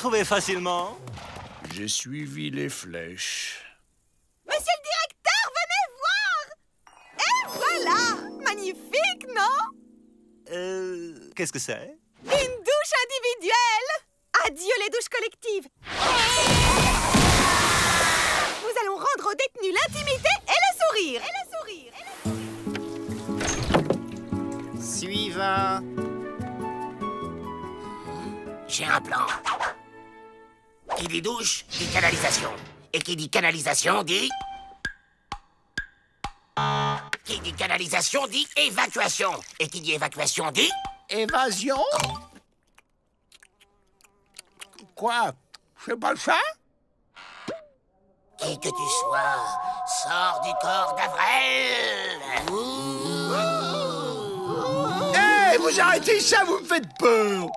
trouvé facilement? J'ai suivi les flèches. Monsieur le directeur, venez voir! Et voilà! Magnifique, non? Qu'est-ce que c'est? Une douche individuelle! Adieu les douches collectives! Nous allons rendre aux détenus l'intimité et le sourire! Suivant. J'ai un plan. Qui dit douche, dit canalisation. Et qui dit canalisation, dit... Qui dit canalisation, dit évacuation. Et qui dit évacuation, dit... Évasion? Quoi? C'est pas ça? Qui que tu sois, sors du corps d'Avrel. Hé, vous arrêtez ça, vous me faites peur!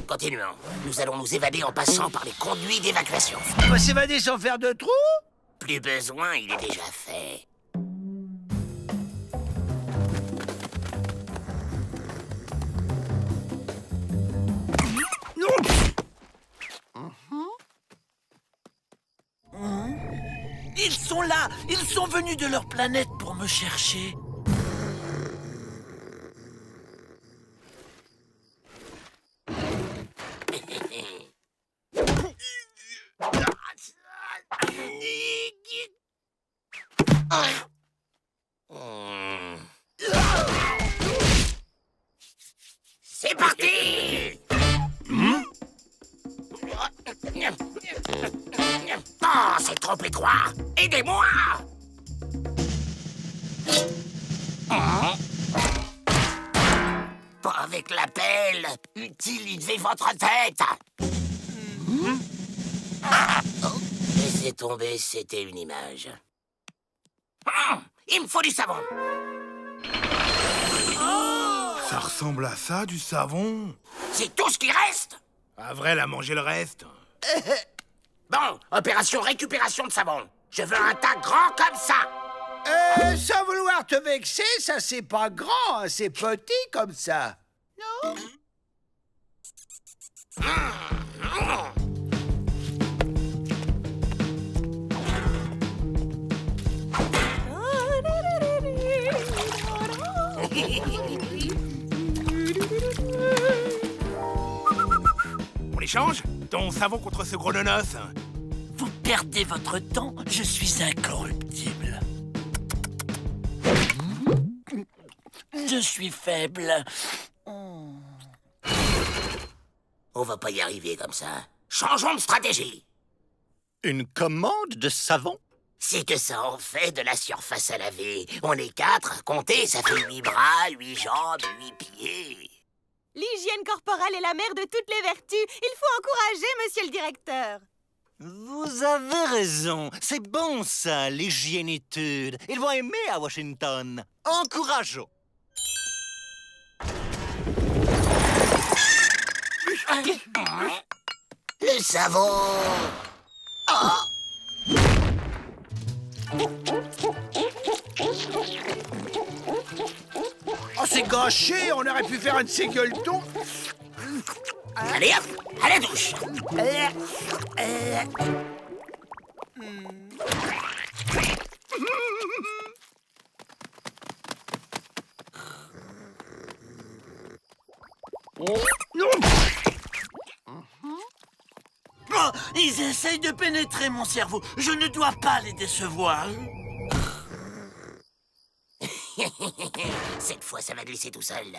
Continuons. Nous allons nous évader en passant par les conduits d'évacuation. On va s'évader sans faire de trou? Plus besoin, il est déjà fait. Ils sont là! Ils sont venus de leur planète pour me chercher. C'est parti! Oh, c'est trop étroit! Aidez-moi! Pas avec la pelle! Utilisez votre tête! Laissez tomber, c'était une image. Il me faut du savon! Ça ressemble à ça, du savon. C'est tout ce qui reste? Avril a mangé le reste. Bon, opération récupération de savon. Je veux un tas grand comme ça! Sans vouloir te vexer, ça c'est pas grand, hein, c'est petit comme ça. Non? On l'échange? Ton savon contre ce gros nonos. Vous perdez votre temps, je suis incorruptible. Je suis faible. On va pas y arriver comme ça. Changeons de stratégie. Une commande de savon? C'est que ça en fait de la surface à laver. On est 4, comptez, ça fait 8 bras, 8 jambes, 8 pieds. L'hygiène corporelle est la mère de toutes les vertus. Il faut encourager, monsieur le directeur. Vous avez raison. C'est bon, ça, l'hygiénitude. Ils vont aimer à Washington. Encourageons. Le savon. Oh, c'est gâché, on aurait pu faire un de ces gueuletons. Allez hop, à la douche. Oh, ils essayent de pénétrer mon cerveau. Je ne dois pas les décevoir. Cette fois, ça va glisser tout seul.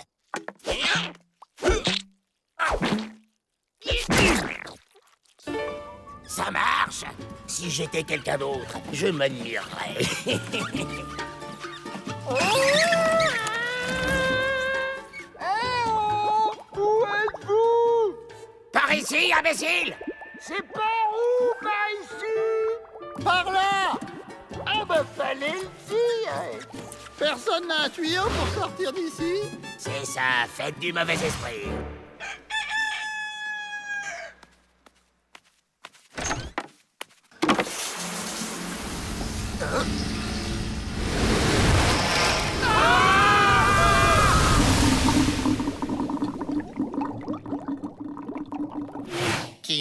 Ça marche. Si j'étais quelqu'un d'autre, je m'admirerais. Où êtes-vous? Par ici, imbécile! C'est par où, par ici? Par là. Ah bah fallait le dire. Personne n'a un tuyau pour sortir d'ici? C'est ça, faites du mauvais esprit.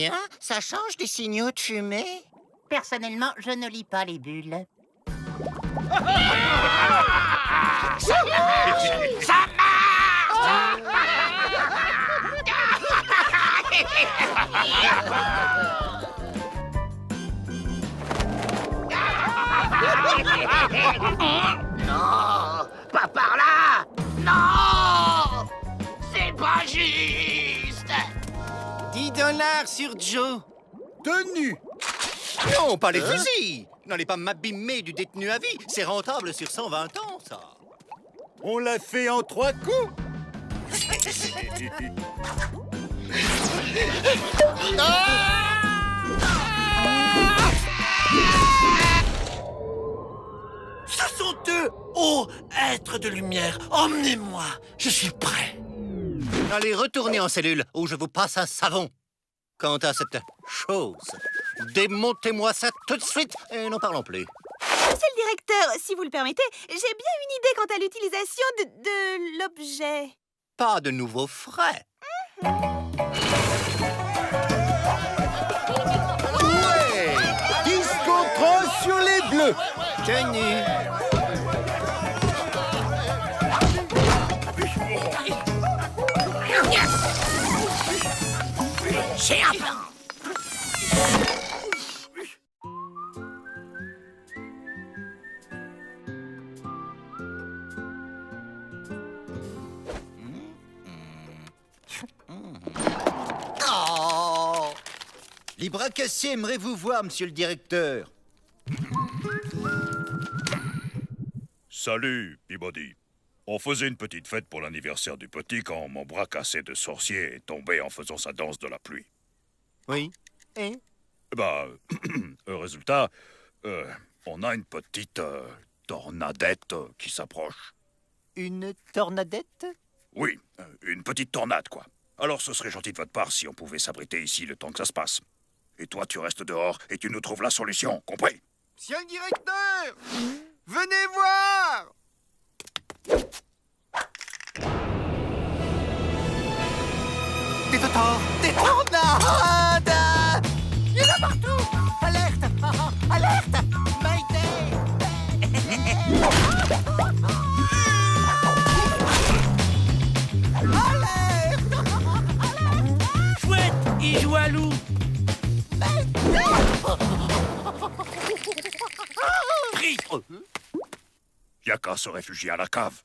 bien, ça change des signaux de fumée. Personnellement, je ne lis pas les bulles. Ça Non, pas par là. Non, c'est pas juste. 10 $ sur Joe. Tenu. Non, pas les fusils. N'allez pas m'abîmer du détenu à vie. C'est rentable sur 120 ans, ça. On l'a fait en 3 coups. Ce sont eux! Oh, être de lumière, emmenez-moi! Je suis prêt! Allez, retournez en cellule où je vous passe un savon. Quant à cette chose, démontez-moi ça tout de suite et n'en parlons plus. Monsieur le directeur, si vous le permettez, j'ai bien une idée quant à l'utilisation de l'objet. Pas de nouveaux frais. Ouais. 10 contre 1 sur les bleus. Tenu. J'ai un plan. Oh! Les bras cassés aimeraient vous voir, monsieur le directeur. Salut, Peabody. On faisait une petite fête pour l'anniversaire du petit quand mon bras cassé de sorcier est tombé en faisant sa danse de la pluie. Oui. Et? Bah, résultat, on a une petite tornadette qui s'approche. Une tornadette? Oui, une petite tornade, quoi. Alors ce serait gentil de votre part si on pouvait s'abriter ici le temps que ça se passe. Et toi, tu restes dehors et tu nous trouves la solution, compris? Monsieur le directeur, venez voir. Des tornades! Il y en a partout! Alerte! Alerte! Mayday! Chouette, il joue à loup! Pris! Y'a qu'à se réfugier à la cave.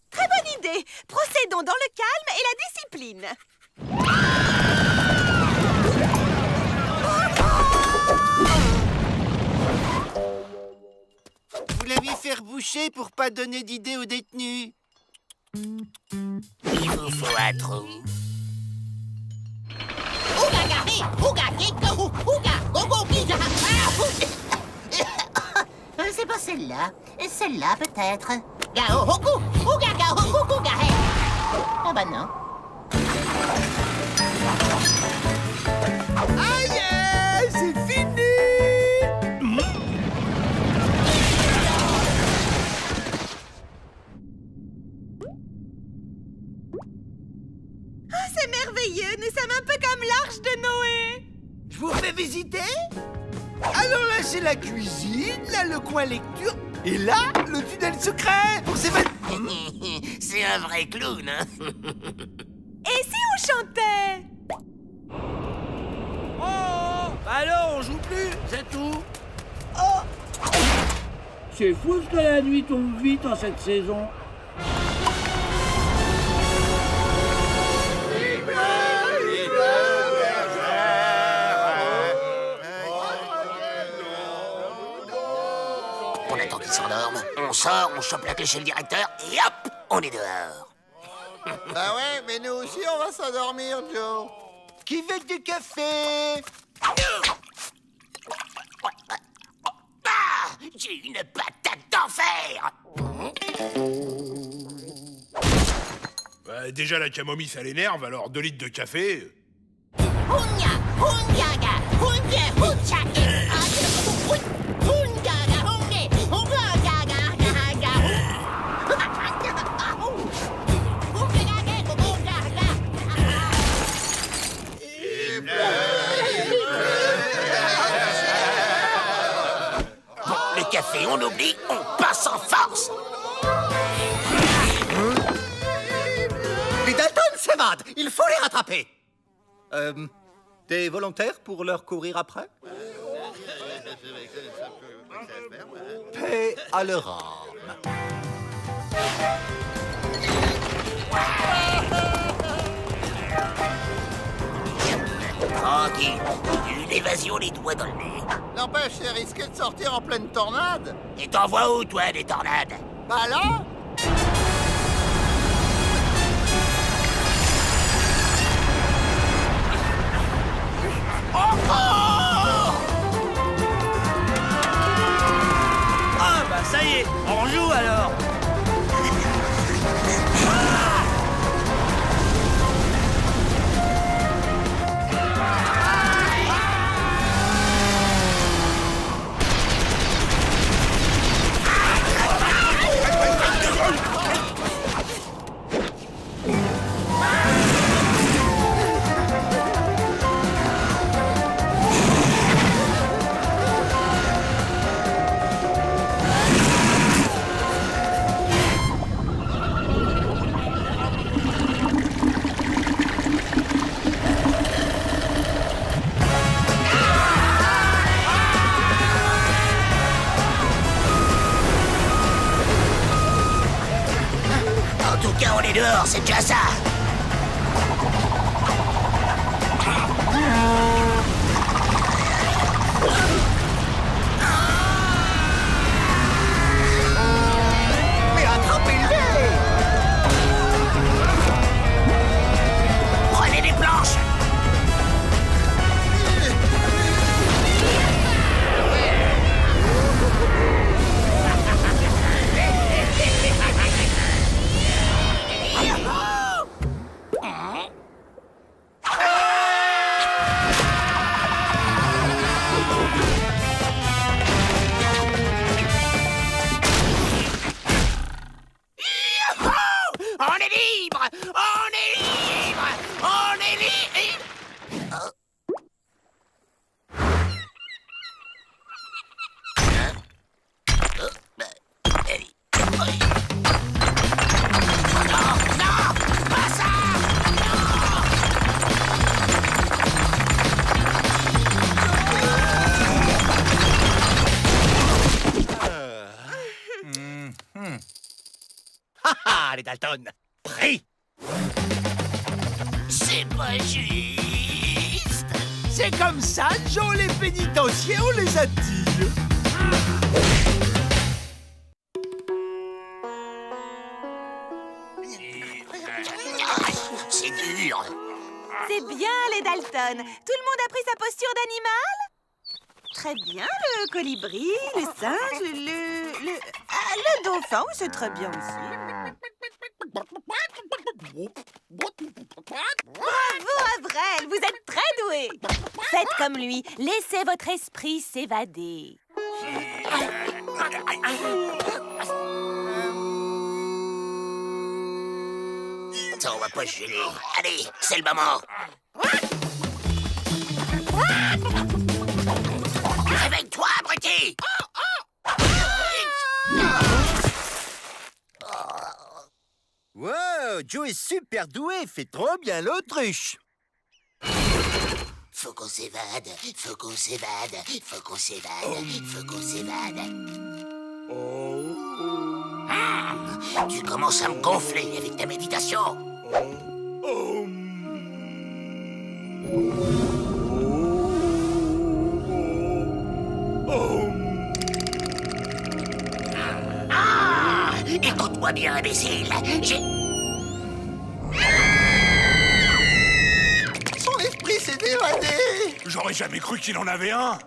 Très bonne idée. Procédons dans le calme et la discipline. Vous l'avez fait reboucher pour pas donner d'idées aux détenus. Il vous faut un trou. C'est pas celle-là. Celle-là, peut-être. Ah bah non. Aïe, c'est fini. Ah, c'est merveilleux. Nous sommes un peu comme l'arche de Noé. Je vous fais visiter. Alors là, c'est la cuisine, là, le coin lecture. Et là, le tunnel secret pour s'évader. C'est un vrai clown, hein. Et si on chantait? Oh! Alors, on joue plus, c'est tout! C'est fou ce que la nuit tombe vite en cette saison. On attend qu'il s'endorme, on sort, on chope la clé chez le directeur, et hop, on est dehors. Bah ouais, mais nous aussi, on va s'endormir, Joe. Qui veut du café? Ah! J'ai une patate d'enfer! Déjà, la camomille, ça l'énerve, alors 2 litres de café... fait, on oublie, on passe en force. Les Dalton s'évadent. Il faut les rattraper. T'es volontaire pour leur courir après? Paix à leur âme. Tranquille, une évasion les doigts dans le nez. N'empêche, c'est risqué de sortir en pleine tornade. Et t'en vois où, toi, des tornades? Bah là, Ah bah ça y est, on joue alors. En tout cas, on est dehors, c'est déjà ça. Mais attrapez-les! Prenez des planches. On est libre! On est libre! On est libre! Non, non! Pas ça! Ah, les Dalton! Pris! C'est pas juste! C'est comme ça, Joe, les pénitenciers, on les attire. C'est dur! C'est bien, les Dalton. Tout le monde a pris sa posture d'animal? Très bien, le colibri, le singe, le dauphin, oui, c'est très bien aussi. Bravo, Avril, vous êtes très doué. Faites comme lui, laissez votre esprit s'évader. Ça, on va pas se gêner. Allez, c'est le moment! Réveille-toi, abruti! wow, Joe est super doué, il fait trop bien l'autruche. Faut qu'on s'évade, faut qu'on s'évade, faut qu'on s'évade, faut qu'on s'évade. Tu commences à me gonfler avec ta méditation. Ah! Écoute-moi bien, imbécile. J'ai... Son esprit s'est évadé. J'aurais jamais cru qu'il en avait un.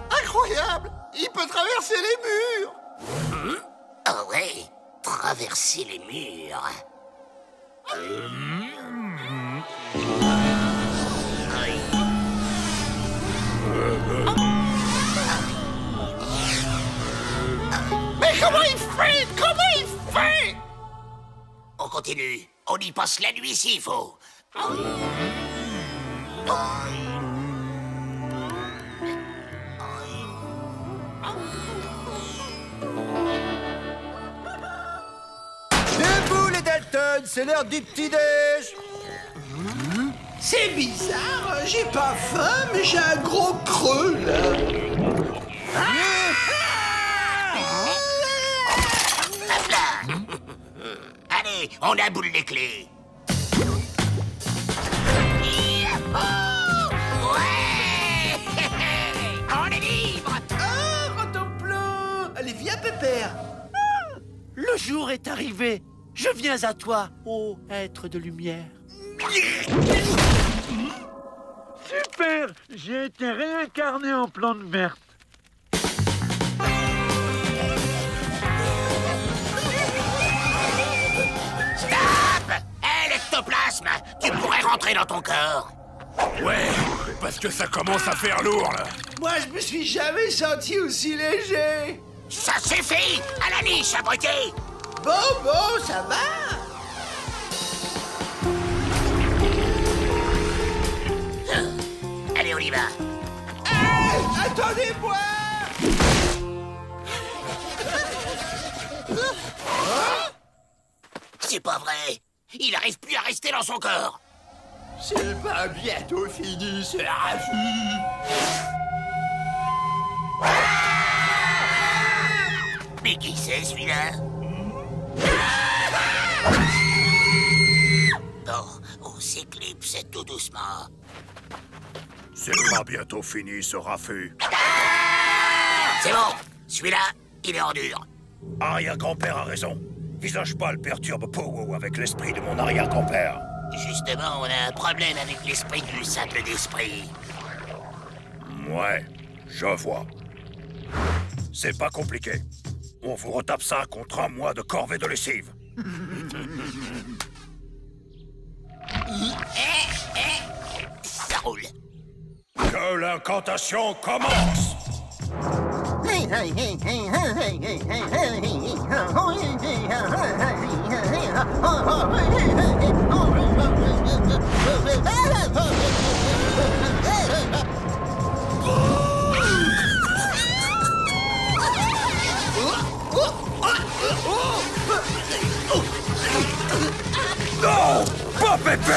Incroyable, il peut traverser les murs. Ah ouais, traverser les murs. Mais comment il fait? Comment il fait? On continue. On y passe la nuit s'il faut. Debout les Dalton, c'est l'heure du petit-déj. C'est bizarre, j'ai pas faim, mais j'ai un gros creux, là. Hop là. Allez, on aboule les clés. Ouais. On est libre. Ah, Rotomplan! Allez, viens, Pépère. Le jour est arrivé. Je viens à toi, ô être de lumière. Super! J'ai été réincarné en plante verte. Stop! Hé, l'ectoplasme! Tu pourrais rentrer dans ton corps. Ouais, parce que ça commence à faire lourd, là. Moi, je me suis jamais senti aussi léger. Ça suffit! À la niche, abruti! Bon, ça va. Allez, on y va. Hey, attendez-moi. C'est pas vrai. Il arrive plus à rester dans son corps. C'est pas bientôt fini, ce raffut. Mais qui c'est, celui-là? Bon, on s'éclipse tout doucement. C'est pas bientôt fini, ce raffut. C'est bon. Celui-là, il est en dur. Arrière-grand-père a raison. Visage pâle perturbe Pow avec l'esprit de mon arrière-grand-père. Justement, on a un problème avec l'esprit du sable d'esprit. Ouais, je vois. C'est pas compliqué. On vous retape ça contre un mois de corvée de lessive. Ça roule. Que l'incantation commence! Non! Pas Pépé!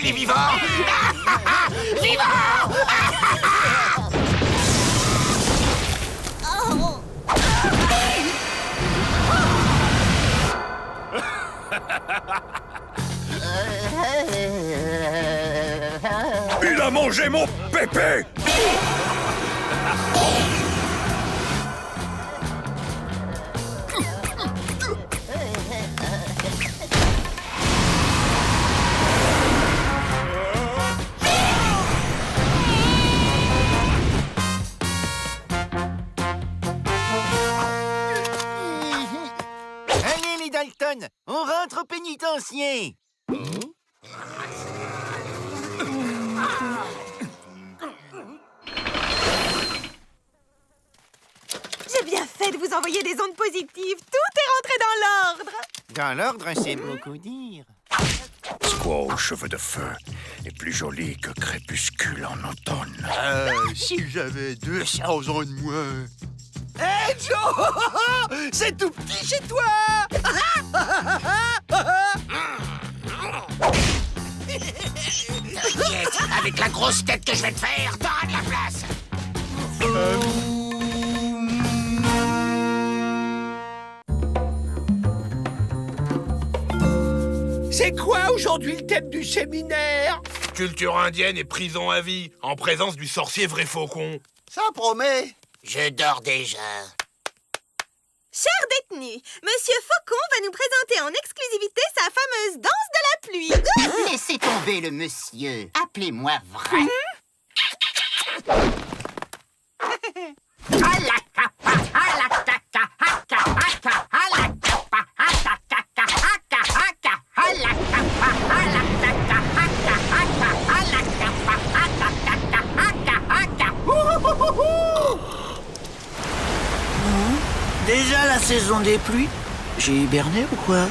Il est vivant. Vivant. Il a mangé mon Pépé! Allez les Dalton, on rentre au pénitencier. J'ai bien fait de vous envoyer des ondes positives. Tout est rentré dans l'ordre. Dans l'ordre, c'est beaucoup dire. Squaw aux cheveux de feu est plus joli que crépuscule en automne. Si j'avais 200 ans de moins. Hé, Joe! C'est tout petit chez toi. T'inquiète, avec la grosse tête que je vais te faire, t'auras de la place. C'est quoi aujourd'hui le thème du séminaire? Culture indienne et prison à vie, en présence du sorcier vrai faucon. Ça promet. Je dors déjà. Chers détenus, Monsieur Faucon va nous présenter en exclusivité sa fameuse danse de la pluie. Laissez tomber le monsieur. Appelez-moi vrai. Déjà la saison des pluies? J'ai hiberné ou quoi?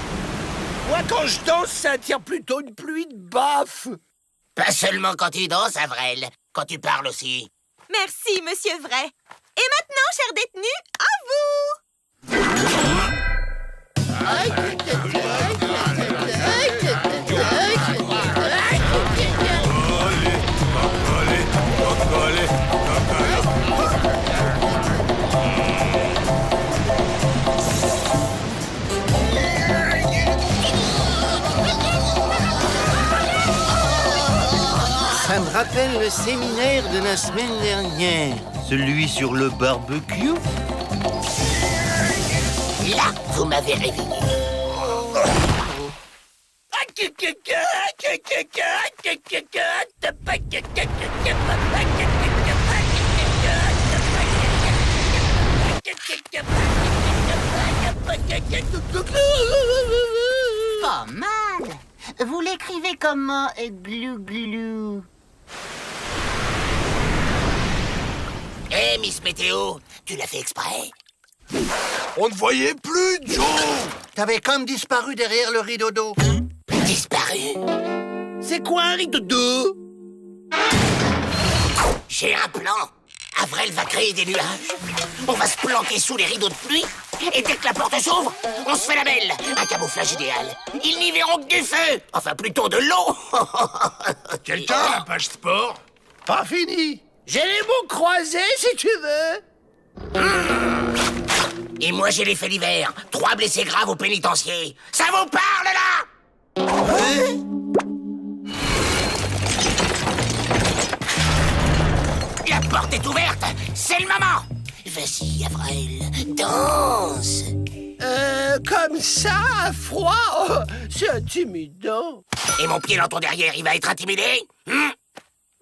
Moi, quand je danse, ça attire plutôt une pluie de baffes. Pas seulement quand tu danses, Avril. Quand tu parles aussi. Merci, Monsieur Vrai. Et maintenant, chers détenus, à vous. Ça me rappelle le séminaire de la semaine dernière. Celui sur le barbecue. Là, vous m'avez réveillé. Pas mal. Vous l'écrivez comment, glouglou? Hé, Miss Météo, tu l'as fait exprès? On ne voyait plus, Joe. T'avais comme disparu derrière le rideau d'eau. Disparu? C'est quoi un rideau d'eau? J'ai un plan. Avril va créer des nuages. On va se planquer sous les rideaux de pluie. Et dès que la porte s'ouvre, on se fait la belle. Un camouflage idéal. Ils n'y verront que du feu. Enfin, plutôt de l'eau. Quelqu'un a la page sport? Pas fini. J'ai les mots croisés, si tu veux. Et moi, j'ai les faits divers. 3 blessés graves au pénitencier. Ça vous parle, là? La porte est ouverte. C'est le moment. Vas-y, Avril. Danse. Comme ça, à froid, oh, c'est intimidant. Et mon pied dans ton derrière, il va être intimidé?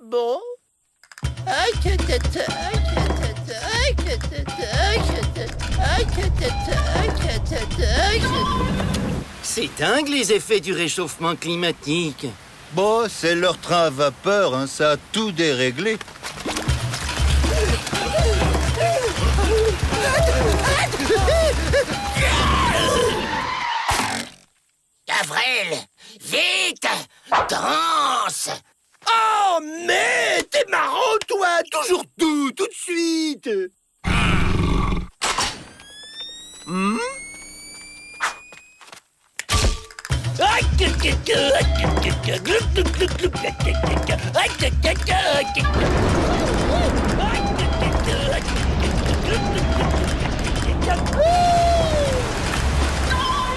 Bon. C'est dingue les effets du réchauffement climatique. Bon, c'est leur train à vapeur, hein, ça a tout déréglé. Avril, vite! Danse! Oh, mais t'es marrant, toi. Toujours tout de suite.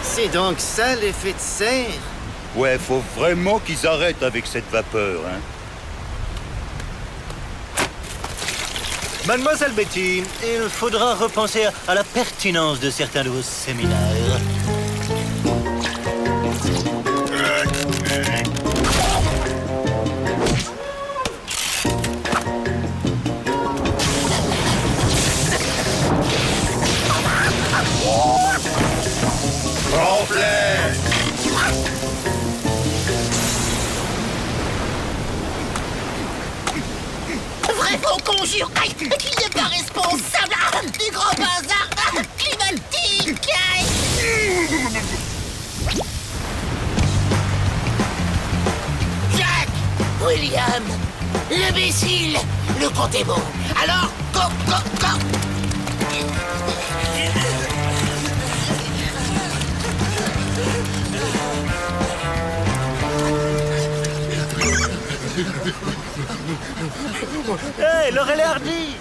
C'est donc ça l'effet de serre. Ouais, faut vraiment qu'ils arrêtent avec cette vapeur, hein. Mademoiselle Betty, il faudra repenser à la pertinence de certains de vos séminaires. Vrai Faucon jure qu'il n'est pas responsable du grand bazar climatique. Jack! William! L'imbécile! Le compte est bon. Alors, go! Hé, Laurel et Hardy!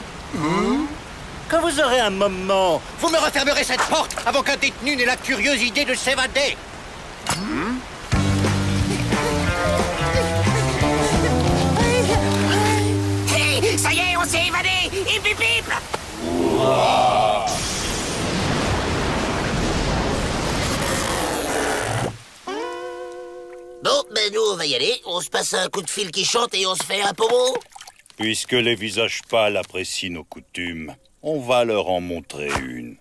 Quand vous aurez un moment, Vous me refermerez cette porte avant qu'un détenu n'ait la curieuse idée de s'évader. Hé, ça y est, on s'est évadé! Hip hip hip! ben nous, on va y aller. On se passe un coup de fil qui chante et on se fait un pommeau. Puisque les visages pâles apprécient nos coutumes, on va leur en montrer une.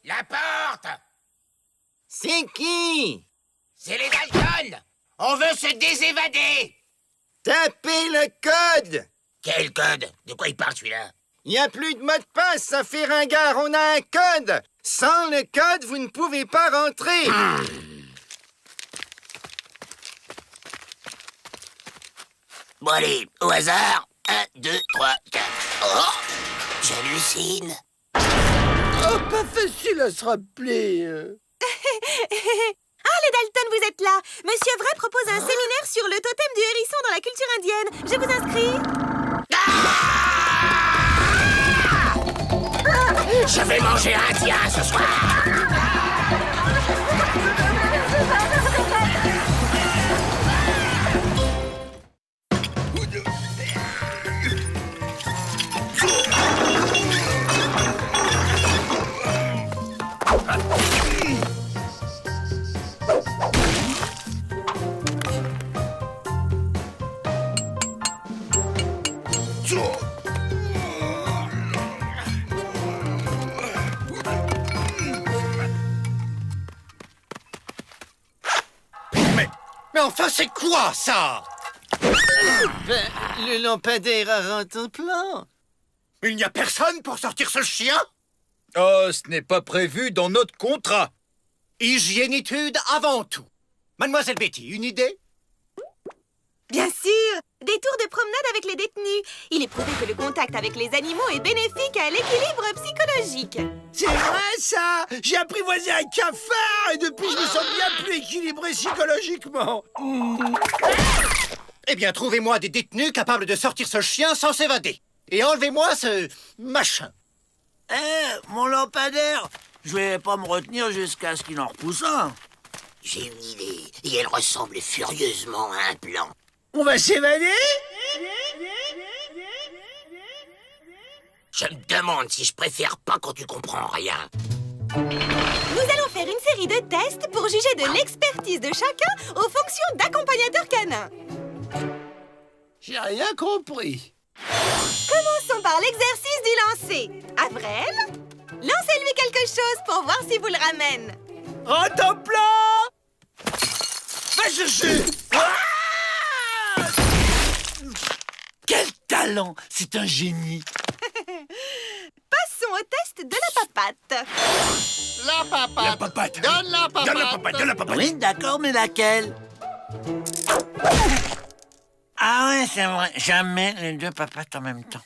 La porte! C'est qui? C'est les Dalton! On veut se désévader! Tapez le code! Quel code? De quoi il parle celui-là? Il n'y a plus de mot de passe, ça fait ringard, on a un code! Sans le code, vous ne pouvez pas rentrer! Bon allez, au hasard. 1, 2, 3, 4. Oh! J'hallucine. Oh, pas facile à se rappeler. Ah, les Dalton, vous êtes là. Monsieur Vrai propose un séminaire sur le totem du hérisson dans la culture indienne. Je vous inscris. Je vais manger indien ce soir. Mais enfin, c'est quoi, ça? Le lampadaire a rentré en plan. Il n'y a personne pour sortir ce chien? Oh, ce n'est pas prévu dans notre contrat. Hygiénitude avant tout. Mademoiselle Betty, une idée? Bien sûr. Des tours de promenade avec les détenus. Il est prouvé que le contact avec les animaux est bénéfique à l'équilibre psychologique. C'est vrai, ça! J'ai apprivoisé un cafard et depuis, je me sens bien plus équilibré psychologiquement. Eh bien, trouvez-moi des détenus capables de sortir ce chien sans s'évader. Et enlevez-moi ce machin. Mon lampadaire, je vais pas me retenir jusqu'à ce qu'il en repousse un. J'ai une idée, et elle ressemble furieusement à un plan. On va s'évader? Je me demande si je préfère pas quand tu comprends rien. Nous allons faire une série de tests pour juger de l'expertise de chacun aux fonctions d'accompagnateur canin. J'ai rien compris. Commençons par l'exercice du lancer. Avril, lancez-lui quelque chose pour voir si vous le ramène. Rentre en plan! Va chercher! Quel talent! C'est un génie! Passons au test de la papate. La papate! La papate. Donne la papate! Donne la papate, donne la papate. Oui, d'accord, mais laquelle? Ah ouais, c'est vrai. Jamais les deux papates en même temps.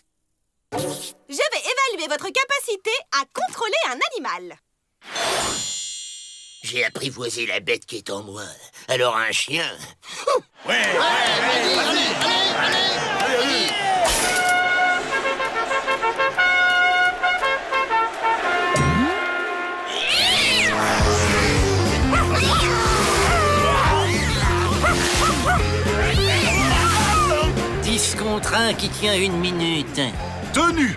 Je vais évaluer votre capacité à contrôler un animal. J'ai apprivoisé la bête qui est en moi. Alors un chien... Contre 1 qui tient 1 minute. Tenu. «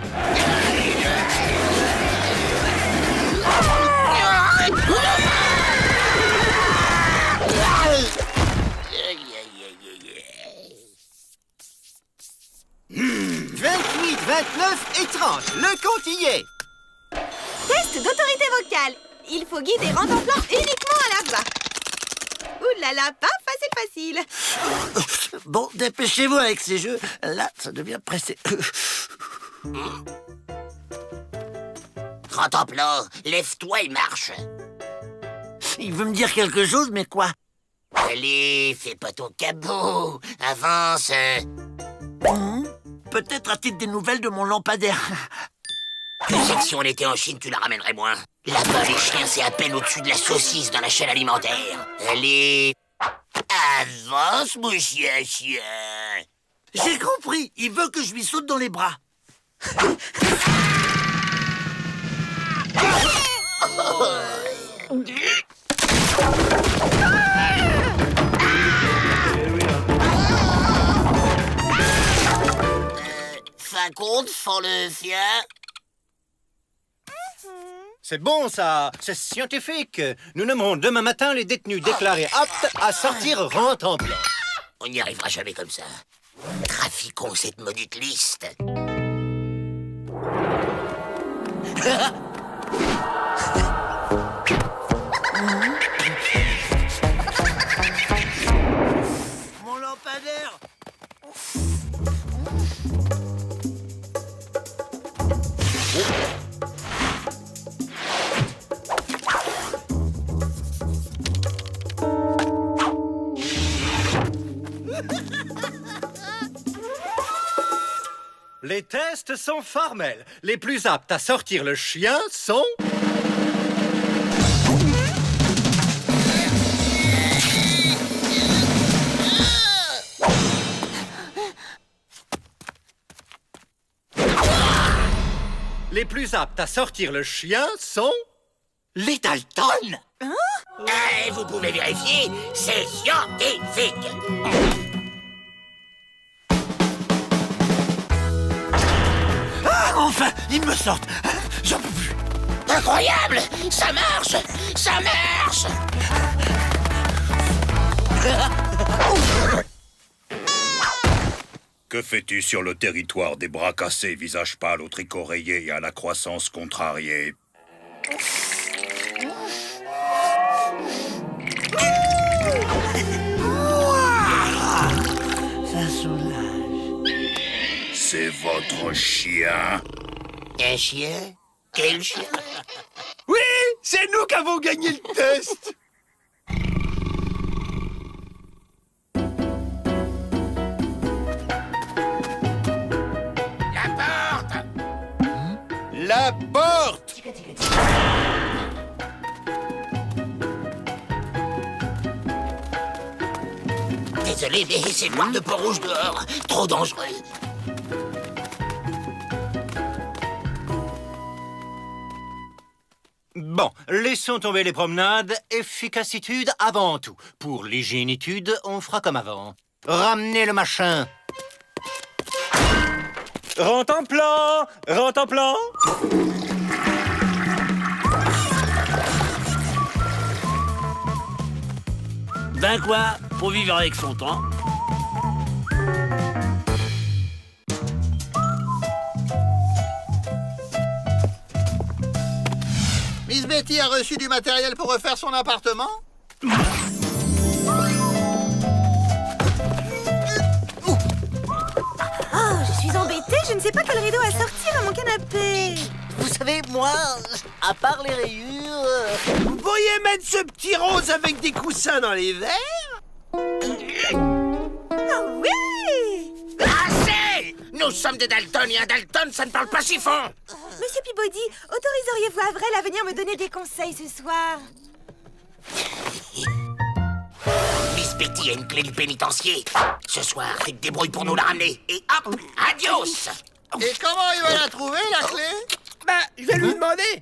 28, 29 et 30. Le compte y est. Test d'autorité vocale. Il faut guider Rentemplant uniquement à la voix. Ouh là là, pas facile. Bon, dépêchez-vous avec ces jeux. Là, ça devient pressé. Rentemplant, lève-toi et marche. Il veut me dire quelque chose, mais quoi? Allez, fais pas ton cabot. Avance. Peut-être a-t-il des nouvelles de mon lampadaire. Tu sais que si on était en Chine, tu la ramènerais moins. Là-bas, les chiens, c'est à peine au-dessus de la saucisse dans la chaîne alimentaire. Allez, avance, mon chien. J'ai compris. Il veut que je lui saute dans les bras. Fin compte, fends le chien. C'est bon, ça. C'est scientifique. Nous nommerons demain matin les détenus déclarés aptes à sortir rentemplant. On n'y arrivera jamais comme ça. Trafiquons cette maudite liste. Mon lampadaire. Les tests sont formels. Les plus aptes à sortir le chien sont... Les plus aptes à sortir le chien sont... Les Dalton? Vous pouvez vérifier, c'est scientifique. Ah, enfin, ils me sortent. J'en peux plus. Incroyable! Ça marche! Ça marche! Que fais-tu sur le territoire des bras cassés, visage pâle, au tricot rayé et à la croissance contrariée? Ça soulage. C'est votre chien. Un chien? Quel chien? Oui, c'est nous qui avons gagné le test. La porte! La porte! Désolé, mais c'est noir de Pont-Rouge dehors. Trop dangereux. Bon, laissons tomber les promenades. Efficacitude avant tout. Pour l'hygiénitude, on fera comme avant. Ramenez le machin. Rentemplant! Rentemplant! Ben quoi, faut vivre avec son temps. Miss Betty a reçu du matériel pour refaire son appartement? Oh, je suis embêtée, je ne sais pas quel rideau à sortir à mon canapé. Vous savez, moi, à part les rayures... Vous pourriez mettre ce petit rose avec des coussins dans les verres? Oh oui! Assez! Nous sommes des Dalton et un Dalton, ça ne parle pas si fort. Monsieur Peabody, autoriseriez-vous Avril à venir me donner des conseils ce soir? Miss Betty a une clé du pénitencier. Ce soir, tu te débrouilles pour nous la ramener. Et hop, adios! Et comment il va la trouver, la clé? Bah, je vais lui demander.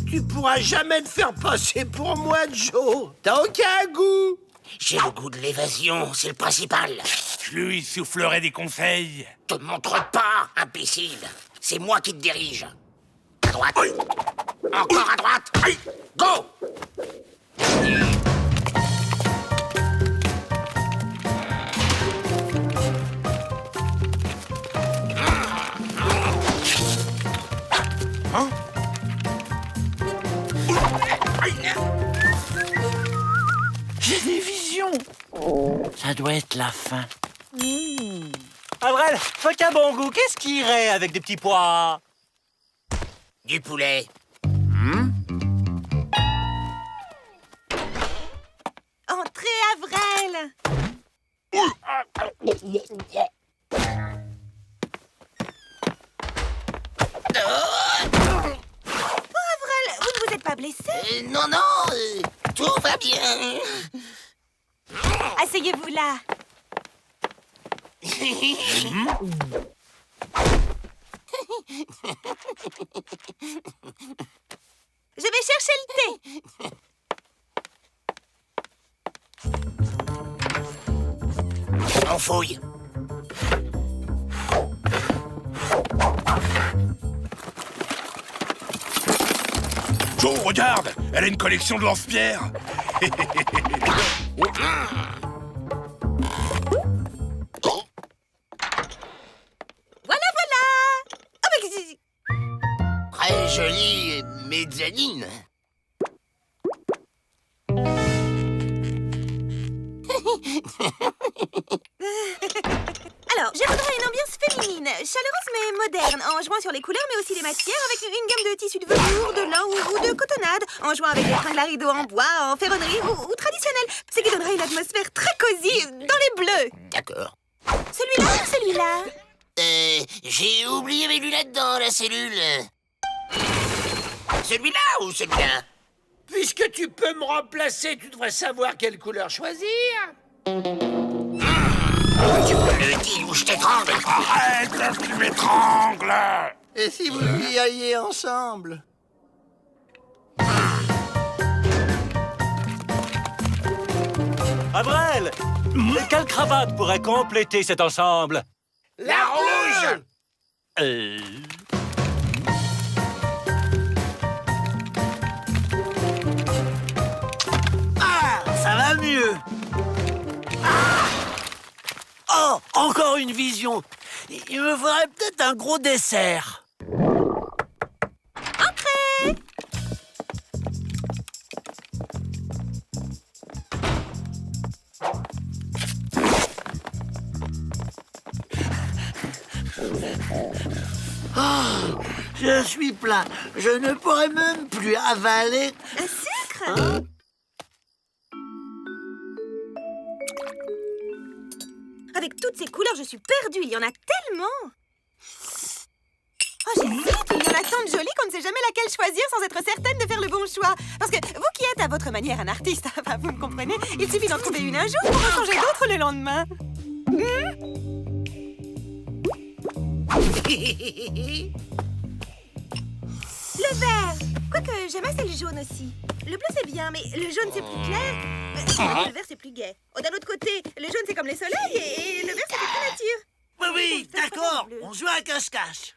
Tu pourras jamais te faire passer pour moi, Joe. T'as aucun goût. J'ai le goût de l'évasion, c'est le principal. Je lui soufflerai des conseils. Te montre pas, imbécile. C'est moi qui te dirige. À droite. Encore à droite. Go! J'ai des visions. Ça doit être la fin. Avril, faut qu'un bon goût, qu'est-ce qui irait avec des petits pois? Du poulet. Entrez, Avril! Avril, vous ne vous êtes pas blessé? Non, non, tout va bien. Asseyez-vous là. Je vais chercher le thé. On fouille. Joe, regarde, elle a une collection de lance-pierres. Voilà, voilà. Oh, mais Très jolie mezzanine. Alors, je voudrais une ambiance féminine, chaleureuse mais moderne, en jouant sur les couleurs mais aussi les matières, avec une gamme de tissus de velours, de lin ou de cotonnade, en jouant avec des tringles à rideaux en bois, en ferronnerie ou traditionnel, ce qui donnerait une atmosphère très cosy dans les bleus. D'accord. Celui-là ou celui-là? J'ai oublié mes lunettes dans la cellule. Celui-là ou celui-là? Puisque tu peux me remplacer, tu devrais savoir quelle couleur choisir. Tu me le dis ou je t'étrangle. Arrête, là, tu m'étrangles. Et si vous y alliez ensemble? Avrel, quelle cravate pourrait compléter cet ensemble? La rouge. Ah, ça va mieux. Oh, encore une vision. Il me faudrait peut-être un gros dessert. Entrez! Je suis plein. Je ne pourrais même plus avaler. Un sucre? Hein? Avec toutes ces couleurs, je suis perdue. Il y en a tellement. Oh, j'hésite. Il y en a tant de jolies qu'on ne sait jamais laquelle choisir sans être certaine de faire le bon choix. Parce que vous qui êtes à votre manière un artiste, enfin, vous me comprenez, il suffit d'en trouver une un jour pour en changer d'autres le lendemain. Le vert. Quoique, j'aime assez le jaune aussi. Le bleu, c'est bien, mais le jaune, c'est plus clair. Le vert, c'est plus gai. Oh, d'un autre côté, le jaune, c'est comme les soleils et le vert, c'est plus nature. Oui, Ça, c'est d'accord. bleu. On joue à cache-cache.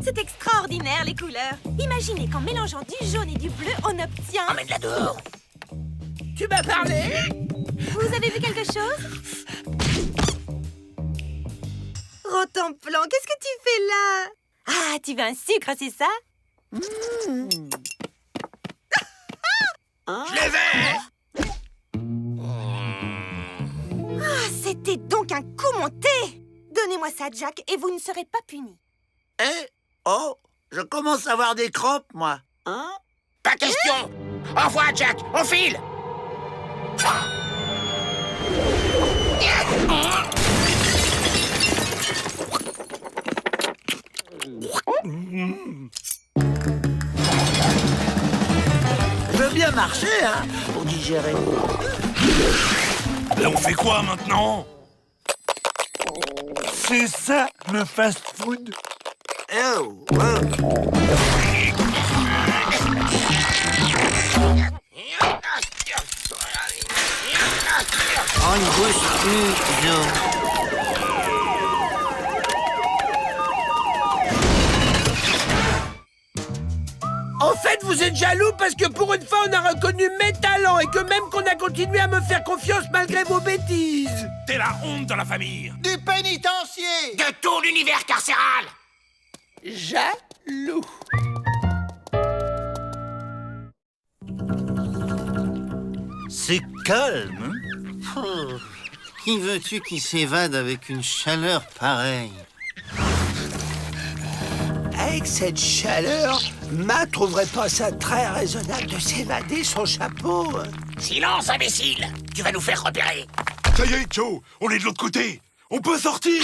C'est extraordinaire, les couleurs. Imaginez qu'en mélangeant du jaune et du bleu, on obtient... Emmène-la dehors. Tu m'as parlé? Vous avez vu quelque chose? Rotemplan, qu'est-ce que tu fais là? Ah, tu veux un sucre, c'est ça? Je les vais. Ah, c'était donc un coup monté! Donnez-moi ça, Jack, et vous ne serez pas puni. Eh? Oh, je commence à avoir des crampes, moi. Hein? Pas question. Au revoir, Jack. On file. Je veux bien marcher, hein, pour digérer. Et on fait quoi maintenant? C'est ça, le fast-food. Oh, oh. On ne bouge plus, Joe. En fait, vous êtes jaloux parce que pour une fois, on a reconnu mes talents et que même qu'on a continué à me faire confiance malgré vos bêtises. T'es la honte de la famille. Du pénitencier! De tout l'univers carcéral. Jaloux. C'est calme, hein? Oh, qui veux-tu qui s'évade avec une chaleur pareille? Avec cette chaleur, Ma trouverait pas ça très raisonnable de s'évader son chapeau. Silence, imbécile. Tu vas nous faire repérer. Ça y est, Joe, on est de l'autre côté. On peut sortir.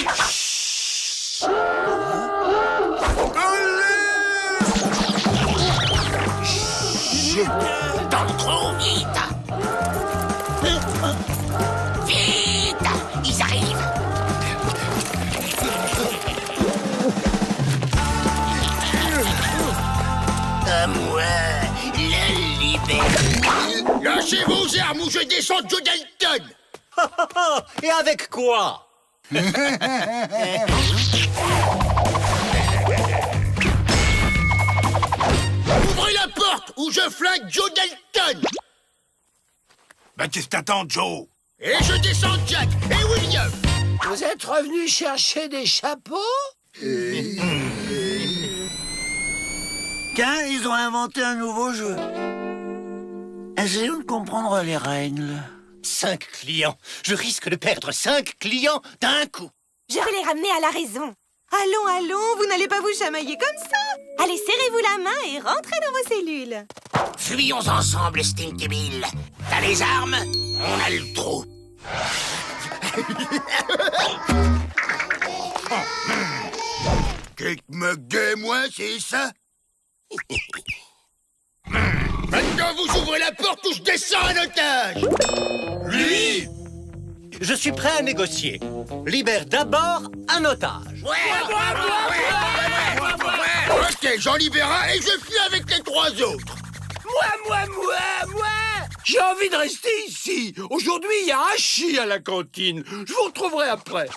Dans trop vite. Vite. Ils arrivent. À moi, la liberté. Lâchez vos armes ou je descends Joe Dalton. Et avec quoi? Ouvrez la porte ou je flingue Joe Dalton. Bah, qu'est-ce que t'attends, Joe? Et je descends Jack et William. Vous êtes revenus chercher des chapeaux? Tiens, ils ont inventé un nouveau jeu. Essayons de comprendre les règles. 5 clients. Je risque de perdre 5 clients d'un coup. Je vais les ramener à la raison. Allons, allons, vous n'allez pas vous chamailler comme ça. Allez, serrez-vous la main et rentrez dans vos cellules. Fuyons ensemble, Stinky Bill. T'as les armes? On a le trou. Tu te moques de moi, c'est ça? Maintenant, vous ouvrez la porte ou je descends un otage. Lui? Je suis prêt à négocier. Libère d'abord un otage. Ok, j'en libère un et je fuis avec les 3 autres. Moi J'ai envie de rester ici. Aujourd'hui, il y a hachis à la cantine. Je vous retrouverai après.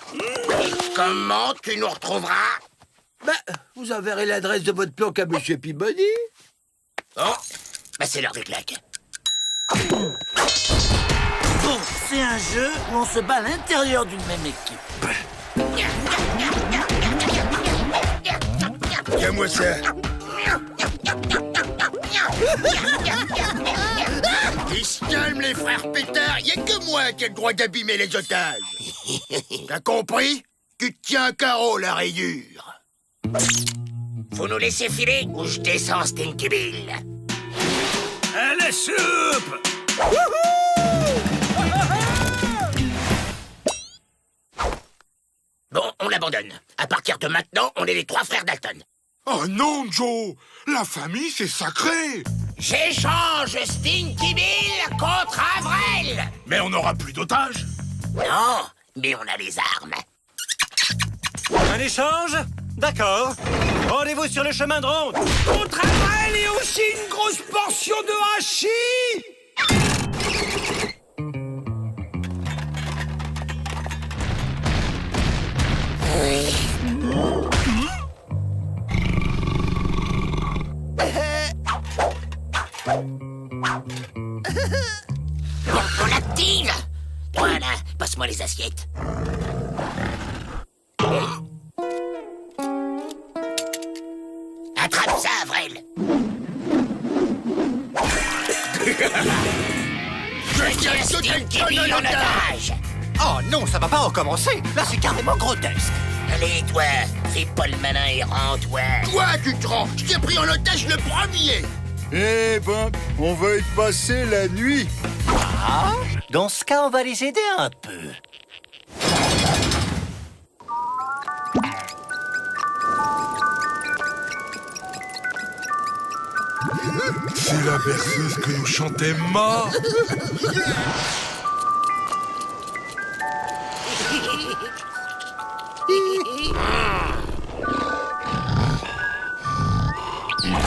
Comment tu nous retrouveras? Vous enverrez l'adresse de votre planque à Monsieur Peabody. Oh, bah c'est l'heure des claques. Bon, c'est un jeu où on se bat à l'intérieur d'une même équipe. Tiens-moi ça. Ils se calment, les frères pétards. Y a que moi qui ai le droit d'abîmer les otages. T'as compris? Tu te tiens un carreau, la rayure. Vous nous laissez filer ou je descends, Stinky Bill? À la soupe! Bon, on l'abandonne. À partir de maintenant, on est les 3 frères Dalton. Oh non, Joe! La famille, c'est sacré! J'échange Stinky Bill contre Avril! Mais on n'aura plus d'otages! Non, mais on a les armes. Un échange? D'accord. Rendez-vous sur le chemin de ronde. Contre Avril et aussi une grosse portion de hachis. Bon, on active! Voilà, passe-moi les assiettes. Attrape ça, Avril! Je tiens Stinky Bill en otage! Oh non, ça va pas recommencer. Là, c'est carrément grotesque. Allez, toi, fais pas le malin et rends-toi. Toi, tu te rends. Je t'ai pris en otage le premier. Eh ben, on va y passer la nuit. Ah, dans ce cas, on va les aider un peu. C'est la berceuse que nous chantait Ma.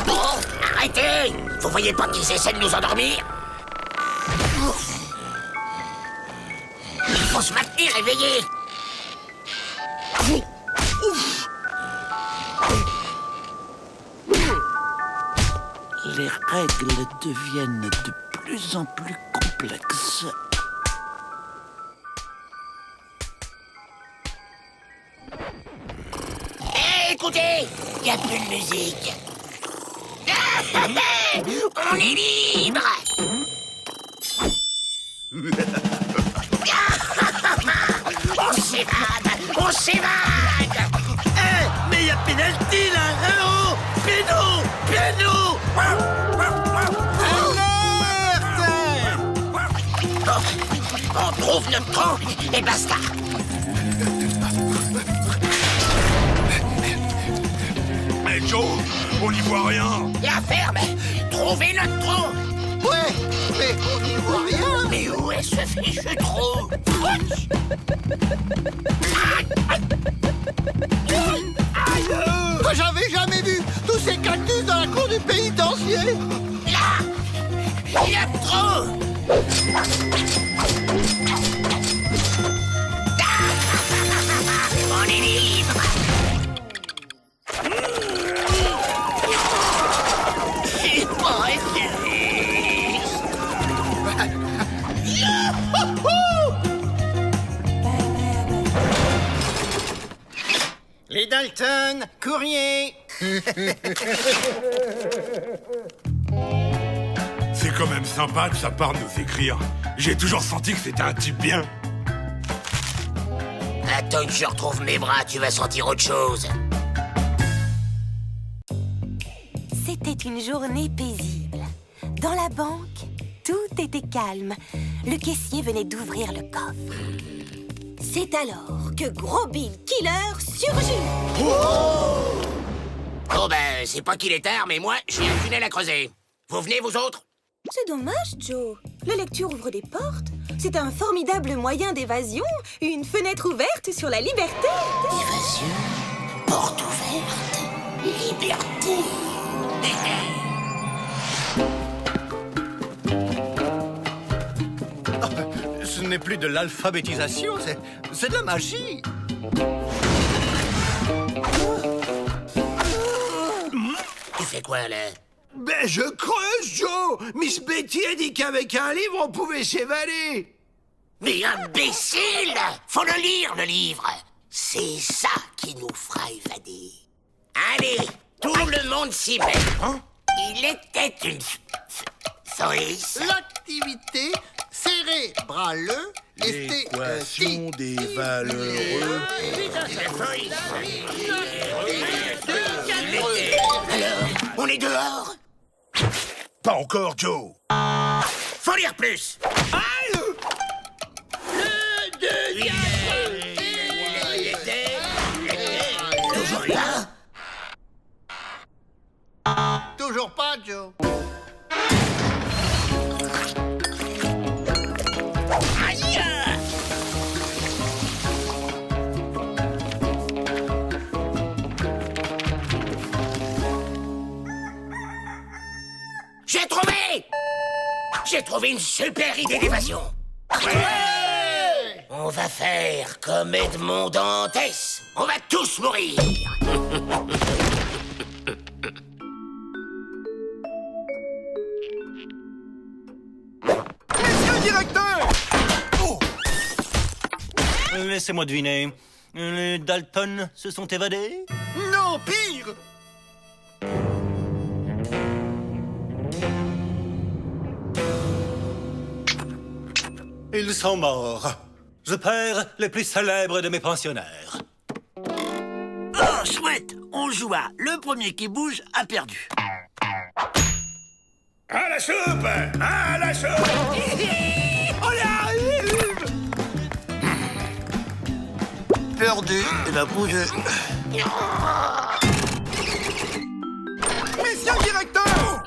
Oh, arrêtez! Vous voyez pas qu'ils essaient de nous endormir? Il faut se maintenir éveillé! Les règles deviennent de plus en plus complexes. Hé, écoutez! Y a plus de musique! On est libre! On s'évade! On s'évade! Mais il y a pénalty là! Oh, péno! Péno! On trouve notre trou et basta! Mais Joe, on n'y voit rien. La ferme! Trouvez notre trou! Ouais, mais on n'y voit rien. Mais où est ce fichu trou? J'avais jamais vu tous ces cactus dans la cour du pénitencier. Là! Il y a trop! On est libre! Dalton, courrier. C'est quand même sympa que ça part nous écrire. J'ai toujours senti que c'était un type bien. Attends que je retrouve mes bras, tu vas sentir autre chose. C'était une journée paisible. Dans la banque, tout était calme. Le caissier venait d'ouvrir le coffre. C'est alors que Gros Bill Killer surgit. Oh ben, c'est pas qu'il est tard, mais moi, j'ai un tunnel à creuser. Vous venez, vous autres? C'est dommage, Joe. La lecture ouvre des portes. C'est un formidable moyen d'évasion. Une fenêtre ouverte sur la liberté. Évasion, porte ouverte, liberté. Ce n'est plus de l'alphabétisation, c'est de la magie. Tu fais quoi, là? Ben, je creuse, Joe. Miss Betty a dit qu'avec un livre, on pouvait s'évader. Mais imbécile! Faut le lire, le livre. C'est ça qui nous fera évader. Allez, tout le monde s'y met. Il était une souris. L'activité cérébrale L'équation des valeureux. Alors, on est dehors? Pas encore, Joe. Faut lire plus. Toujours là? Toujours pas, Joe. J'ai trouvé! J'ai trouvé une super idée d'évasion. On va faire comme Edmond Dantès. On va tous mourir. Monsieur le directeur! Laissez-moi deviner. Les Dalton se sont évadés? Non, pire. Ils sont morts. Je perds les plus célèbres de mes pensionnaires. Oh, chouette! On joue à le premier qui bouge a perdu. À la soupe! À la soupe! On y arrive! Perdu, il va bouger. Monsieur le directeur!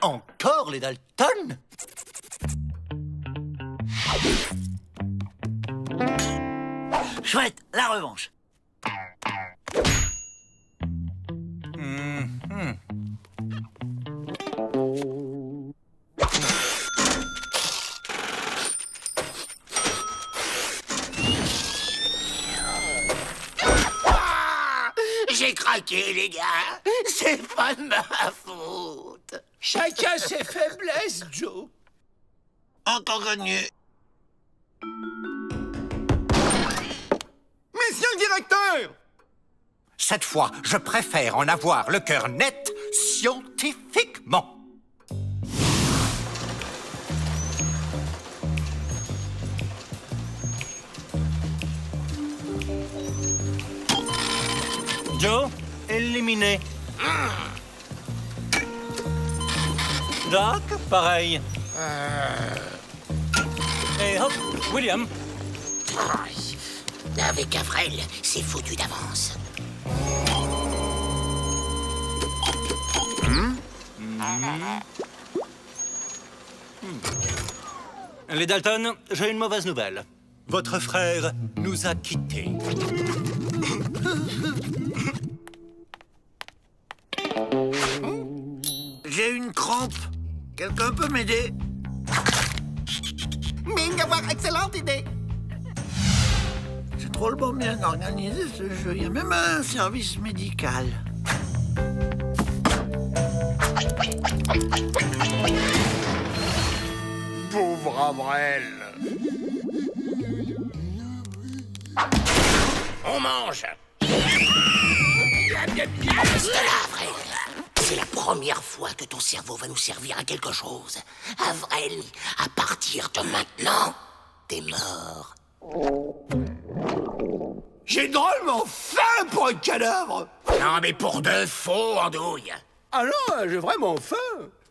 Encore les Dalton? Chouette, la revanche. J'ai craqué, les gars. C'est pas de ma faute. Chacun ses faiblesses, Joe. Encore gagné. Monsieur le directeur! Cette fois, je préfère en avoir le cœur net scientifiquement. Joe, éliminé. Doc, pareil. Et hop, William. Avec Avril, c'est foutu d'avance. Les Dalton, j'ai une mauvaise nouvelle. Votre frère nous a quittés. J'ai une crampe. Quelqu'un peut m'aider? Mine d'avoir excellente idée. C'est drôlement bien organisé ce jeu. Il y a même un service médical. Pauvre Avril. On mange. Reste là, Avrel. C'est la première fois que ton cerveau va nous servir à quelque chose. Avrel, à partir de maintenant, t'es mort. J'ai drôlement faim pour un cadavre. Non, mais pour de faux, Andouille. Ah non, j'ai vraiment faim.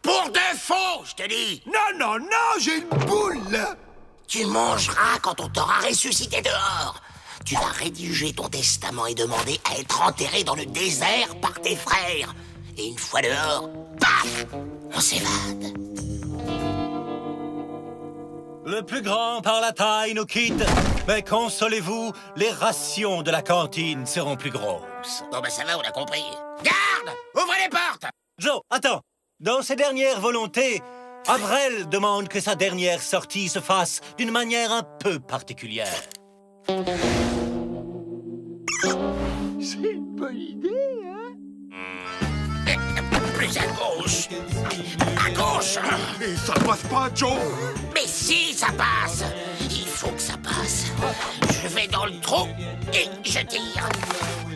Pour de faux, je te dis. Non, non, non, j'ai une boule, là. Tu mangeras quand on t'aura ressuscité dehors. Tu vas rédiger ton testament et demander à être enterré dans le désert par tes frères. Et une fois dehors, paf, on s'évade. Le plus grand par la taille nous quitte. Mais consolez-vous, les rations de la cantine seront plus grosses. Bon, ben ça va, on a compris. Garde! Ouvrez les portes! Joe, attends. Dans ses dernières volontés, Avrel demande que sa dernière sortie se fasse d'une manière un peu particulière. C'est une bonne idée, hein? Plus à gauche. À gauche! Et ça passe pas, Joe. Mais si, ça passe! Il faut que ça passe. Je vais dans le trou et je tire.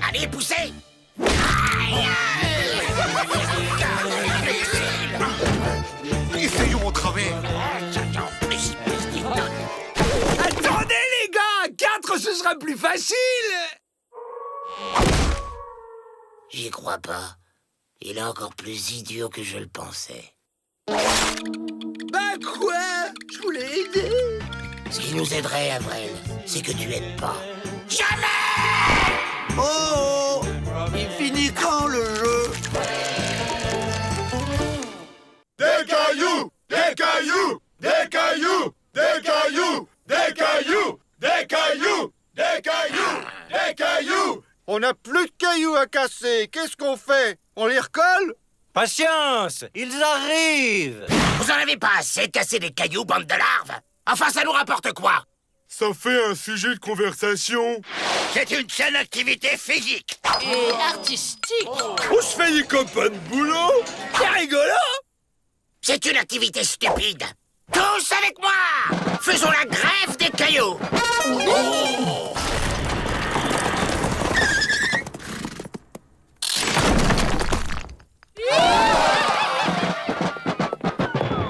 Allez, poussez! Aïe! Essayons au travers. Attendez, les gars, 4, ce sera plus facile. J'y crois pas. Il est encore plus idiot que je le pensais. Bah quoi? Je voulais aider. Ce qui nous aiderait, Avrel, c'est que tu aides pas. Jamais! Oh, il finit quand, le jeu? Des cailloux! Des cailloux! Des cailloux! Des cailloux! Des cailloux! Des cailloux! Des cailloux! Des cailloux! On n'a plus de cailloux à casser. Qu'est-ce qu'on fait? On les recolle? Patience, ils arrivent. Vous en avez pas assez de casser des cailloux, bande de larves? Enfin, ça nous rapporte quoi? Ça fait un sujet de conversation. C'est une saine activité physique. Et artistique. On se fait des copains de boulot. C'est rigolo. C'est une activité stupide. Tous avec moi! Faisons la greffe des cailloux.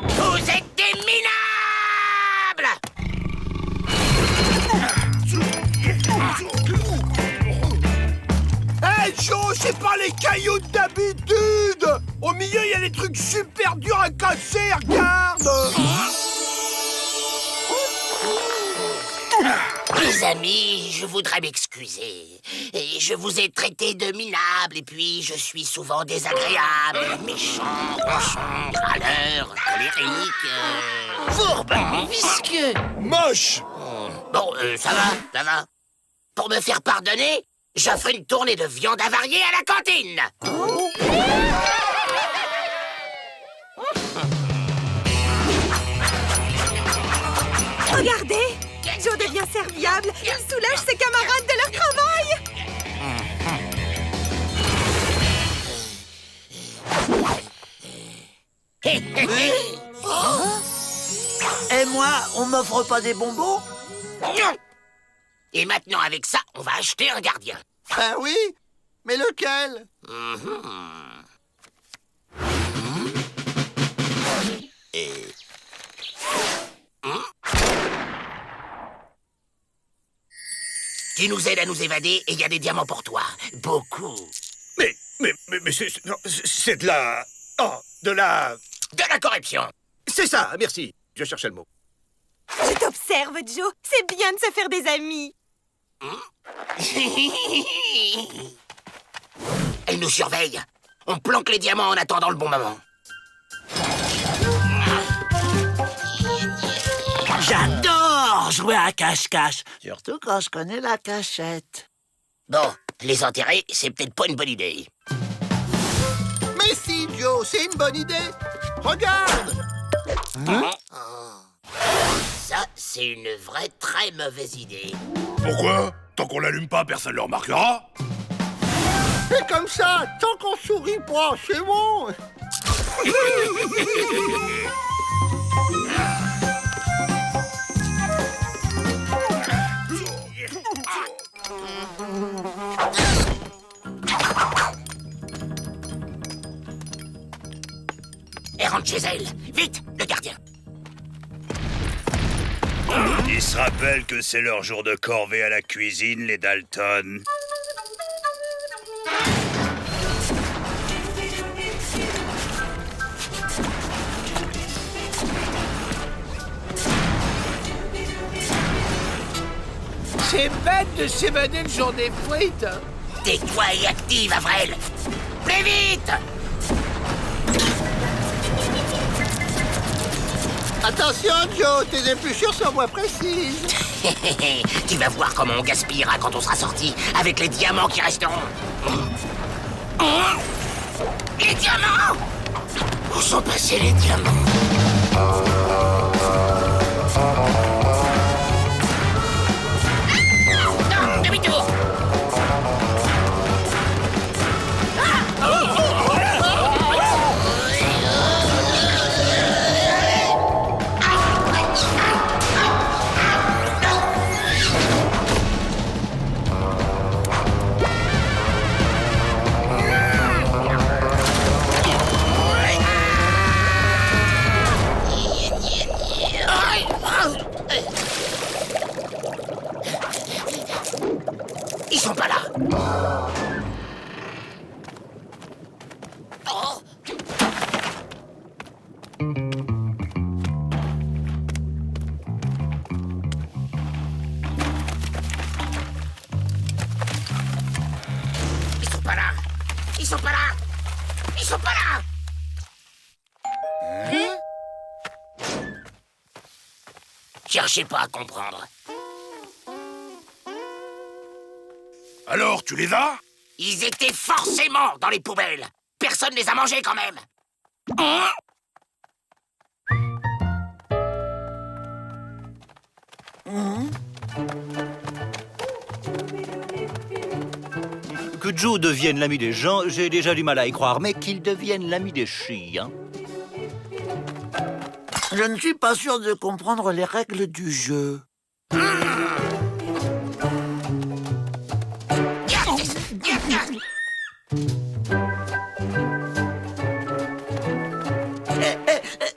Vous êtes des minables! Hey, Joe, c'est pas les cailloux d'habitude. Au milieu, il y a des trucs super durs à casser, regarde. Les amis, je voudrais m'excuser. Et je vous ai traité de minable, et puis je suis souvent désagréable, méchant, ronchon, râleur, colérique, Fourbe, visqueux. Moche. Bon, ça va. Pour me faire pardonner, j'offre une tournée de viande avariée à la cantine. Regardez, Joe devient serviable. Il soulage ses camarades de leur travail. Et moi, on m'offre pas des bonbons? Non. Et maintenant, avec ça, on va acheter un gardien. Ah oui? Mais lequel? Tu nous aides à nous évader et il y a des diamants pour toi. Beaucoup. Mais c'est de la... Oh, de la... De la corruption. C'est ça, merci. Je cherchais le mot. Je t'observe, Joe. C'est bien de se faire des amis. Elle nous surveille. On planque les diamants en attendant le bon moment. J'adore jouer à cache-cache. Surtout quand je connais la cachette. Bon, les enterrer, c'est peut-être pas une bonne idée. Mais si, Joe, c'est une bonne idée. Regarde! Ça, c'est une vraie très mauvaise idée. Pourquoi? Tant qu'on l'allume pas, personne ne le remarquera. C'est comme ça, tant qu'on sourit pas, c'est bon. rentre chez elle. Vite, le gardien. Ils se rappellent que c'est leur jour de corvée à la cuisine, les Dalton. C'est bête de s'évader le jour des frites. Tais-toi et active, Avrel. Plus vite. Attention, Joe, tes épluchures sont moins précises. Tu vas voir comment on gaspillera quand on sera sorti avec les diamants qui resteront. Les diamants! Où sont passés les diamants? Non, demi-tour! Ils sont pas là. Oh. Ils sont pas là. Ils sont pas là. Ils sont pas là. Cherchez pas à comprendre. Alors, tu les as? Ils étaient forcément dans les poubelles. Personne les a mangés quand même. Hein? Que Joe devienne l'ami des gens, j'ai déjà du mal à y croire, mais qu'il devienne l'ami des chiens. Je ne suis pas sûr de comprendre les règles du jeu.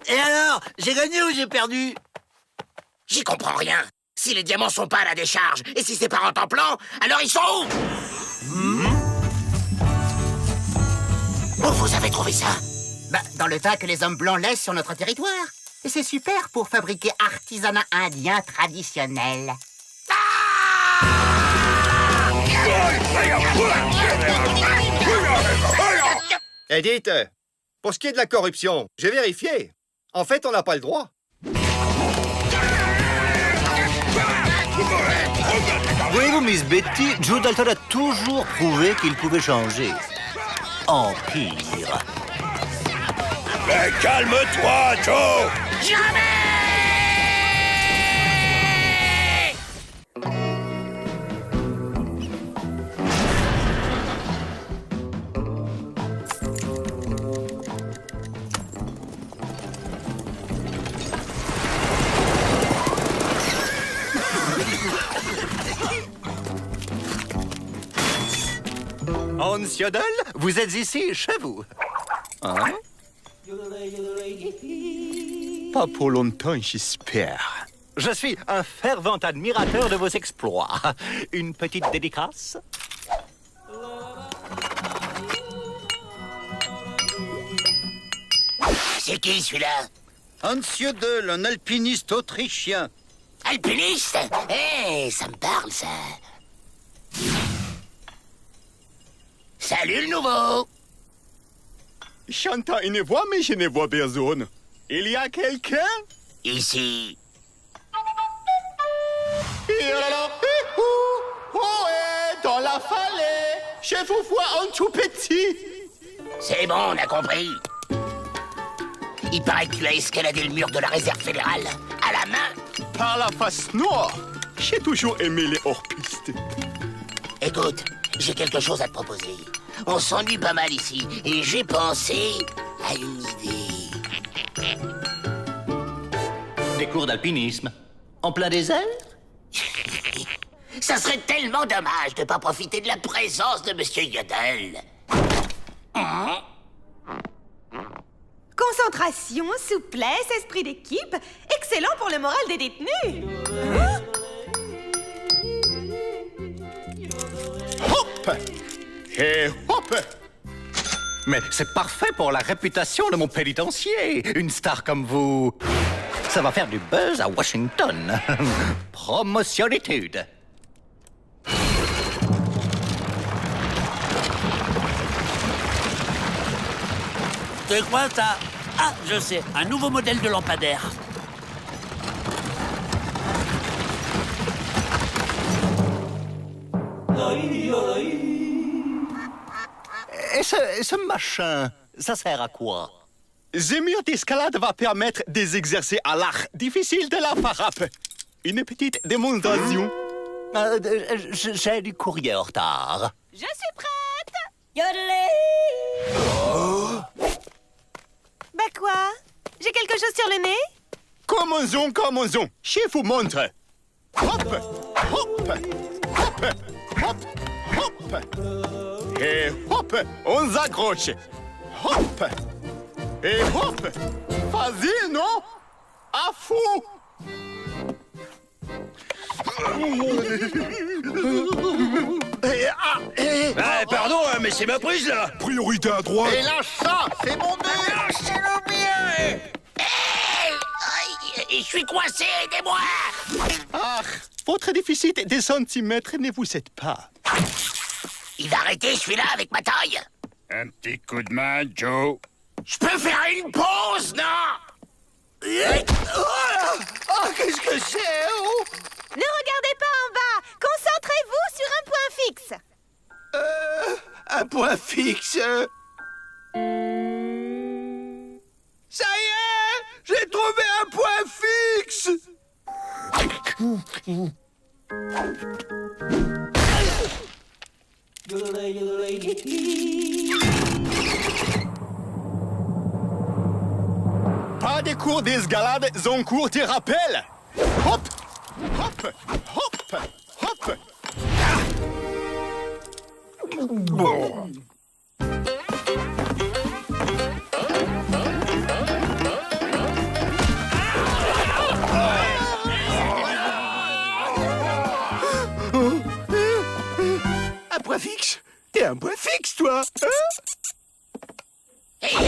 Et alors, j'ai gagné ou j'ai perdu? J'y comprends rien. Si les diamants sont pas à la décharge, et si c'est pas en temps plan, alors ils sont où? Où vous avez trouvé ça? Bah, dans le tas que les hommes blancs laissent sur notre territoire. Et c'est super pour fabriquer artisanat indien traditionnel. Edith, pour ce qui est de la corruption, j'ai vérifié. En fait, on n'a pas le droit. Voyez-vous, Miss Betty, Joe Dalton a toujours prouvé qu'il pouvait changer. En pire. Mais calme-toi, Joe! Jamais! Hans Yodel, vous êtes ici, chez vous. Hein? Pas pour longtemps, j'espère. Je suis un fervent admirateur de vos exploits. Une petite dédicace? C'est qui celui-là? Hans Yodel, un alpiniste autrichien. Alpiniste? Eh, ça me parle, ça. Salut, le nouveau! J'entends une voix, mais je ne vois personne. Il y a quelqu'un? Ici. Dans la falaise, je vous vois en tout petit. C'est bon, on a compris. Il paraît que tu as escaladé le mur de la réserve fédérale à la main. Par la face noire, j'ai toujours aimé les hors-pistes. Écoute, j'ai quelque chose à te proposer. On s'ennuie pas mal ici, et j'ai pensé à une idée. Des cours d'alpinisme. En plein désert? Ça serait tellement dommage de pas profiter de la présence de Monsieur Yodel. Concentration, souplesse, esprit d'équipe. Excellent pour le moral des détenus. Hop! Et hop! Mais c'est parfait pour la réputation de mon pénitencier. Une star comme vous, ça va faire du buzz à Washington. Promotion-étude. C'est quoi ça? Ah, je sais, un nouveau modèle de lampadaire. Et ce machin, ça sert à quoi? Ce mur d'escalade va permettre d'exercer à l'art difficile de la frappe. Une petite démonstration. J'ai du courrier en retard. Je suis prête. Bah quoi? J'ai quelque chose sur le nez? Commençons. Chef vous montre. Hop, hop, hop, hop, hop. Et hop, on s'accroche. Hop. Et hop. Facile, non? À fou. Pardon, mais c'est ma prise, là. Priorité à droite. Et lâche ça, c'est mon mur. Lâchez-le bien. Je suis coincé, aidez-moi. Ah, votre déficit de centimètres ne vous aide pas. Il va arrêter celui-là avec ma taille. Un petit coup de main, Joe. Je peux faire une pause, non? Oh, qu'est-ce que c'est? Oh. Ne regardez pas en bas. Concentrez-vous sur un point fixe. Un point fixe. Ça y est, j'ai trouvé un point fixe. Pas de cours d'escalade, en cours de rappel. Hop, hop, hop, hop. Un point fixe? T'es un point fixe, toi, hein? Et hop.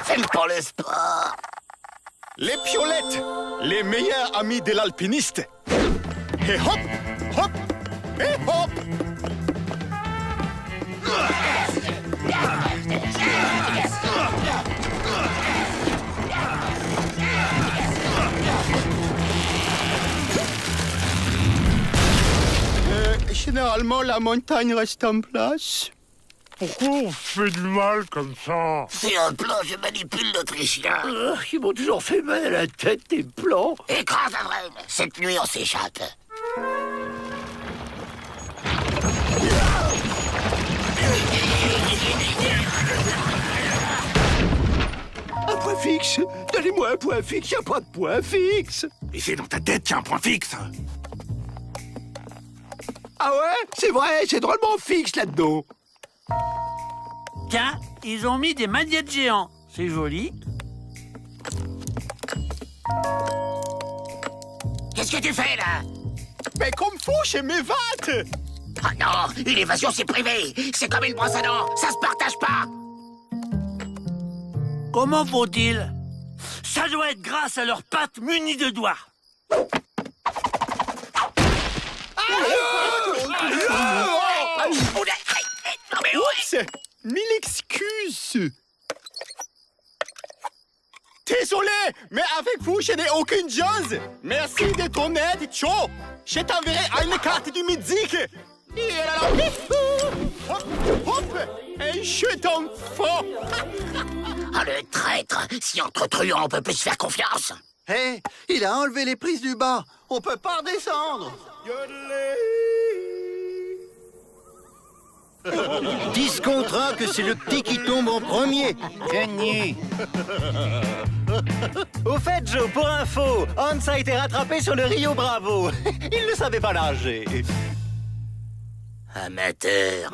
Faites pour le sport. Les piolettes, les meilleurs amis de l'alpiniste. Et hop, hop, et hop. Généralement, la montagne reste en place. Pourquoi on fait du mal comme ça? C'est un plan, je manipule l'Autrichien. Ils m'ont toujours fait mal à la tête, tes plans. Écrase Avrel. Cette nuit, on s'échappe. Un point fixe? Donnez-moi un point fixe, y'a pas de point fixe. Et c'est dans ta tête qu'il y a un point fixe. Ah ouais? C'est vrai, c'est drôlement fixe là-dedans. Tiens, ils ont mis des magnettes géants. C'est joli. Qu'est-ce que tu fais, là? Mais comme fou chez mes vates. Ah non, une évasion, c'est privé. C'est comme une brosse à dents. Ça se partage pas. Comment font-ils? Ça doit être grâce à leurs pattes munies de doigts. Non, mais ouais. Oups, 1000 excuses. Désolé, mais avec vous, je n'ai aucune chance. Merci de ton aide, Cho. Je t'enverrai une carte du musique. Hop, hop, et je t'en fous. Ah, le traître. Si entre truands, on peut plus se faire confiance. Hé, il a enlevé les prises du bas. On peut pas redescendre. 10 contre 1 que c'est le petit qui tombe en premier. Gagné. Au fait, Joe, pour info, Hans a été rattrapé sur le Rio Bravo. Il ne savait pas nager. Amateur.